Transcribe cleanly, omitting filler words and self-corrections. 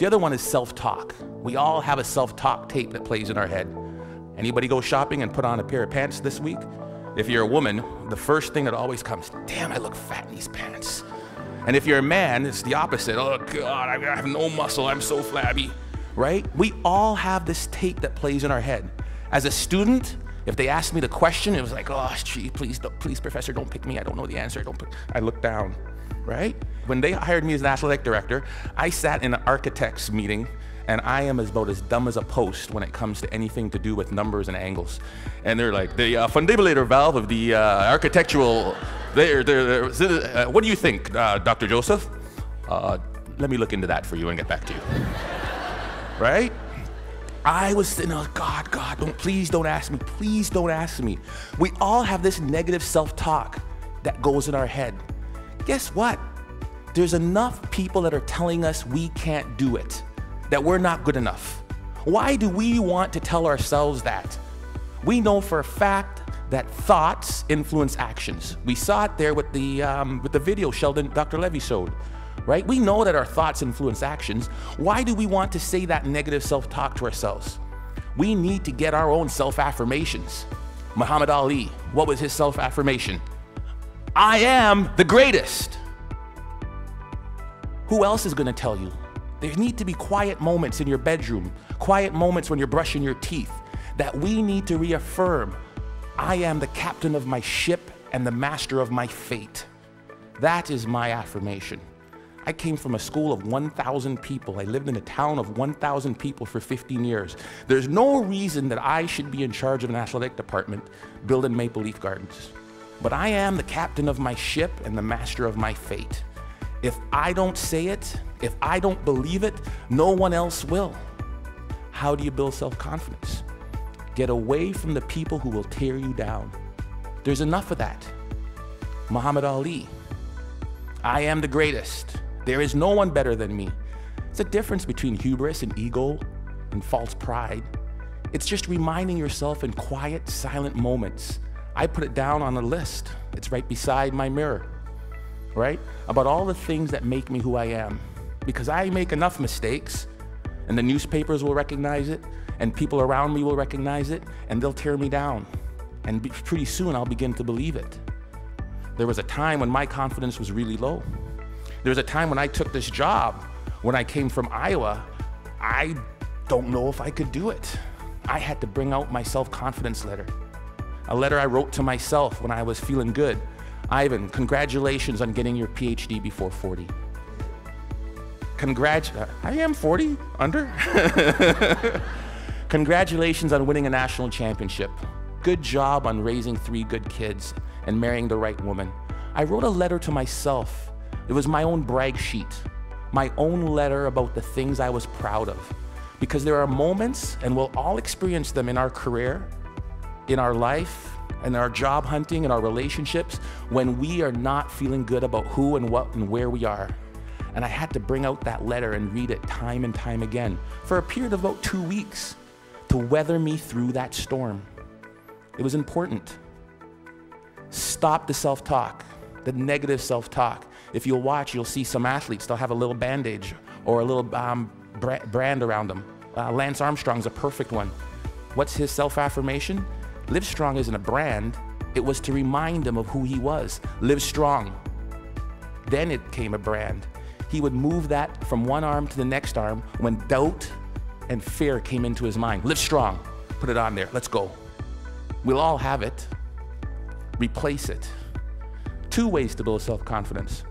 The other one is self-talk. We all have a self-talk tape that plays in our head. Anybody go shopping and put on a pair of pants this week? If you're a woman, the first thing that always comes, damn, I look fat in these pants. And if you're a man, it's the opposite. Oh God, I have no muscle, I'm so flabby, right? We all have this tape that plays in our head. As a student, if they asked me the question, it was like, oh, gee, please, professor, don't pick me. I don't know the answer. I look down, right? When they hired me as National Athletic Director, I sat in an architect's meeting, and I am about as dumb as a post when it comes to anything to do with numbers and angles. And they're like, the fundibulator valve of the architectural, what do you think, Dr. Joseph? Let me look into that for you and get back to you, right? I was saying, oh God, please don't ask me, please don't ask me. We all have this negative self-talk that goes in our head. Guess what? There's enough people that are telling us we can't do it, that we're not good enough. Why do we want to tell ourselves that? We know for a fact that thoughts influence actions. We saw it there with the video Dr. Levy showed. Right? We know that our thoughts influence actions. Why do we want to say that negative self-talk to ourselves? We need to get our own self-affirmations. Muhammad Ali, what was his self-affirmation? I am the greatest. Who else is going to tell you? There need to be quiet moments in your bedroom, quiet moments when you're brushing your teeth, that we need to reaffirm, I am the captain of my ship and the master of my fate. That is my affirmation. I came from a school of 1,000 people. I lived in a town of 1,000 people for 15 years. There's no reason that I should be in charge of the National Athletic Department building Maple Leaf Gardens. But I am the captain of my ship and the master of my fate. If I don't say it, if I don't believe it, no one else will. How do you build self-confidence? Get away from the people who will tear you down. There's enough of that. Muhammad Ali, I am the greatest. There is no one better than me. It's a difference between hubris and ego and false pride. It's just reminding yourself in quiet, silent moments. I put it down on a list. It's right beside my mirror, right? About all the things that make me who I am. Because I make enough mistakes, and the newspapers will recognize it, and people around me will recognize it, and they'll tear me down. And pretty soon I'll begin to believe it. There was a time when my confidence was really low. There was a time when I took this job, when I came from Iowa, I don't know if I could do it. I had to bring out my self-confidence letter. A letter I wrote to myself when I was feeling good. Ivan, congratulations on getting your PhD before 40. I am 40, under? Congratulations on winning a national championship. Good job on raising 3 good kids and marrying the right woman. I wrote a letter to myself. It was my own brag sheet, my own letter about the things I was proud of. Because there are moments, and we'll all experience them in our career, in our life, in our job hunting, in our relationships, when we are not feeling good about who and what and where we are. And I had to bring out that letter and read it time and time again for a period of about 2 weeks to weather me through that storm. It was important. Stop the self-talk, the negative self-talk. If you'll watch, you'll see some athletes, they'll have a little bandage or a little brand around them. Lance Armstrong's a perfect one. What's his self-affirmation? Live Strong isn't a brand. It was to remind him of who he was. Live strong. Then it came a brand. He would move that from one arm to the next arm when doubt and fear came into his mind. Live strong. Put it on there. Let's go. We'll all have it. Replace it. 2 ways to build self-confidence.